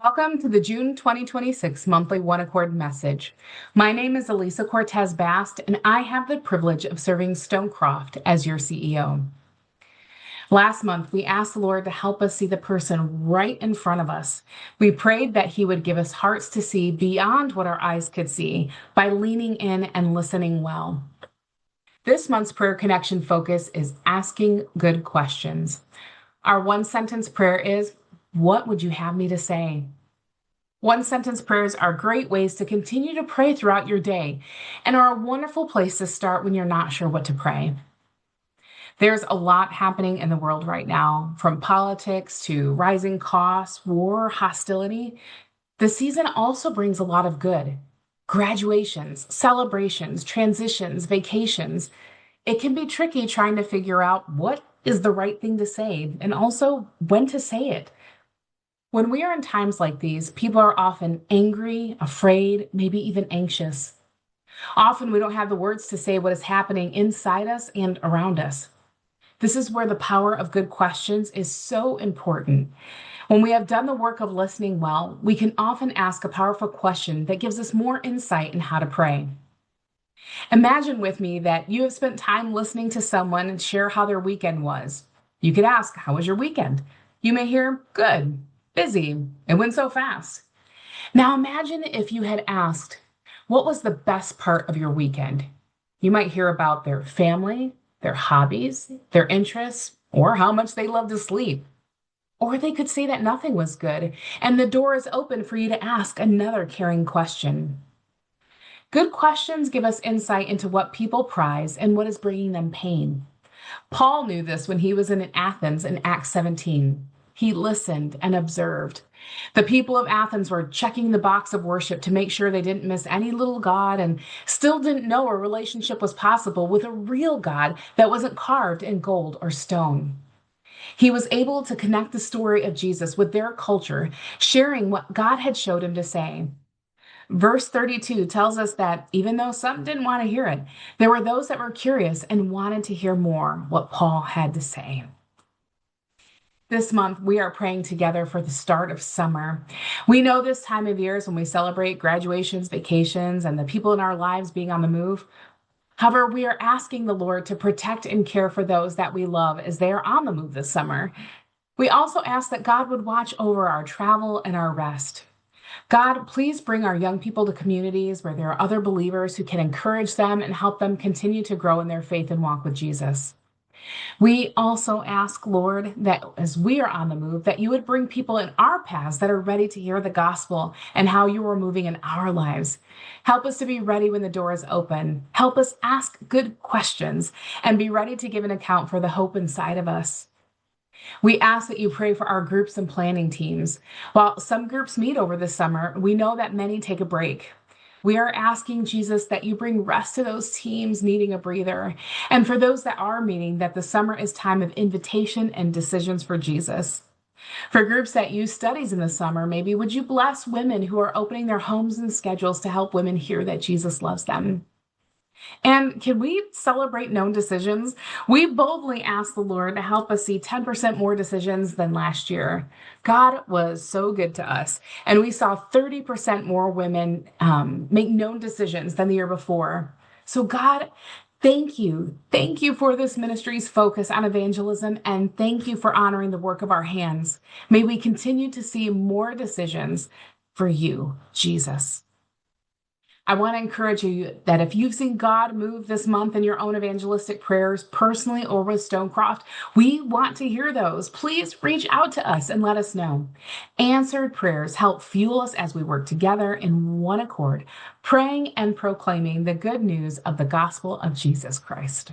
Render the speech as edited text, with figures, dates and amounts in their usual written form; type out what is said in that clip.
Welcome to the June 2026 monthly One Accord message. My name is Elisa Cortez Bast, and I have the privilege of serving Stonecroft as your CEO. Last month, we asked the Lord to help us see the person right in front of us. We prayed that He would give us hearts to see beyond what our eyes could see by leaning in and listening well. This month's prayer connection focus is asking good questions. Our one sentence prayer is, "What would you have me to say?" One sentence prayers are great ways to continue to pray throughout your day and are a wonderful place to start when you're not sure what to pray. There's a lot happening in the world right now, from politics to rising costs, war, hostility. The season also brings a lot of good. Graduations, celebrations, transitions, vacations. It can be tricky trying to figure out what is the right thing to say and also when to say it. When we are in times like these, people are often angry, afraid, maybe even anxious. Often we don't have the words to say what is happening inside us and around us. This is where the power of good questions is so important. When we have done the work of listening well, we can often ask a powerful question that gives us more insight in how to pray. Imagine with me that you have spent time listening to someone and share how their weekend was. You could ask, "How was your weekend?" You may hear, "Good, busy, it went so fast." Now imagine if you had asked, "What was the best part of your weekend?" You might hear about their family, their hobbies, their interests, or how much they love to sleep. Or they could say that nothing was good, and the door is open for you to ask another caring question. Good questions give us insight into what people prize and what is bringing them pain. Paul knew this when he was in Athens in Acts 17. He listened and observed. The people of Athens were checking the box of worship to make sure they didn't miss any little god and still didn't know a relationship was possible with a real God that wasn't carved in gold or stone. He was able to connect the story of Jesus with their culture, sharing what God had showed him to say. Verse 32 tells us that even though some didn't want to hear it, there were those that were curious and wanted to hear more what Paul had to say. This month, we are praying together for the start of summer. We know this time of year is when we celebrate graduations, vacations, and the people in our lives being on the move. However, we are asking the Lord to protect and care for those that we love as they are on the move this summer. We also ask that God would watch over our travel and our rest. God, please bring our young people to communities where there are other believers who can encourage them and help them continue to grow in their faith and walk with Jesus. We also ask, Lord, that as we are on the move, that you would bring people in our paths that are ready to hear the gospel and how you are moving in our lives. Help us to be ready when the door is open. Help us ask good questions and be ready to give an account for the hope inside of us. We ask that you pray for our groups and planning teams. While some groups meet over the summer, we know that many take a break. We are asking, Jesus, that you bring rest to those teams needing a breather. And for those that are meeting, that the summer is time of invitation and decisions for Jesus. For groups that use studies in the summer, maybe would you bless women who are opening their homes and schedules to help women hear that Jesus loves them? And can we celebrate known decisions? We boldly ask the Lord to help us see 10% more decisions than last year. God was so good to us, and we saw 30% more women make known decisions than the year before. So God, thank you. Thank you for this ministry's focus on evangelism, and thank you for honoring the work of our hands. May we continue to see more decisions for you, Jesus. I want to encourage you that if you've seen God move this month in your own evangelistic prayers, personally or with Stonecroft, we want to hear those. Please reach out to us and let us know. Answered prayers help fuel us as we work together in one accord, praying and proclaiming the good news of the gospel of Jesus Christ.